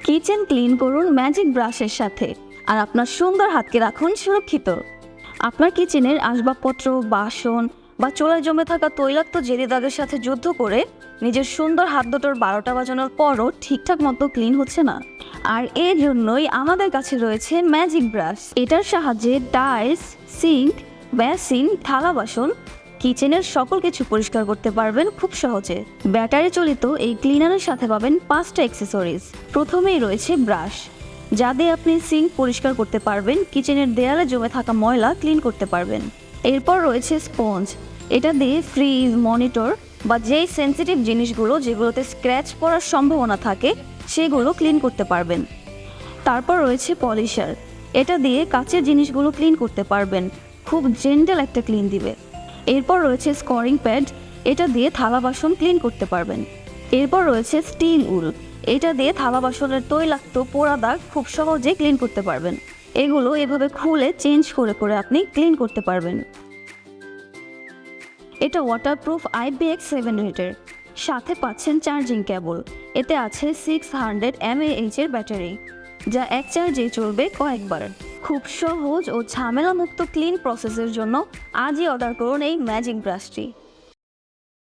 Kitchen clean করুন magic ব্রাশের সাথে, আর আপনার সুন্দর হাতকে রাখুন সুরক্ষিত। আপনার কিচেনের আসবাবপত্র, বাসন বা চুলায় জমে থাকা তৈলাক্ত জেলি দাগের সাথে যুদ্ধ করে নিজের সুন্দর হাত দুটোর 12টা বাজানোর পরও ঠিকঠাক মতো ক্লিন হচ্ছে না, আর এর জন্যই আমাদের কাছে রয়েছে ম্যাজিক ব্রাশ। এটার সাহায্যে টাইলস, সিঙ্ক, বেসিন, থালা বাসন, কিচেনের সকল কিছু পরিষ্কার করতে পারবেন খুব সহজে। ব্যাটারি চালিত এই ক্লিনারের সাথে পাবেন 5টা অ্যাক্সেসরিজ। প্রথমেই রয়েছে ব্রাশ, যা দিয়ে আপনি সিঙ্ক পরিষ্কার করতে পারবেন, কিচেনের দেয়ালে জমে থাকা ময়লা ক্লিন করতে পারবেন। এরপর রয়েছে স্পঞ্জ, এটা দিয়ে ফ্রিজ, মনিটর বা যেই সেন্সিটিভ জিনিসগুলো যেগুলোতে স্ক্র্যাচ পড়ার সম্ভাবনা থাকে সেগুলো ক্লিন করতে পারবেন। তারপর রয়েছে পলিশার, এটা দিয়ে কাচের জিনিসগুলো ক্লিন করতে পারবেন, খুব জেন্টাল একটা ক্লিন দিবে। এরপর রয়েছে স্কোরিং প্যাড, এটা দিয়ে থালা বাসন ক্লিন করতে পারবেন। এরপর রয়েছে স্টিল উল, এটা দিয়ে থালা বাসনের তৈলাক্ত পোড়া দাগ খুব সহজে ক্লিন করতে পারবেন। এগুলো এভাবে খুলে চেঞ্জ করে করে আপনি ক্লিন করতে পারবেন। এটা ওয়াটারপ্রুফ IPX7 রেটের, সাথে পাচ্ছেন চার্জিং কেবল। এতে আছে 600 mAh এর ব্যাটারি, যা এক চার্জে চলবে কয়েকবার। খুব সহজ ও ঝামেলামুক্ত ক্লিন প্রসেসের জন্য আজই অর্ডার করুন এই ম্যাজিক ব্রাশটি।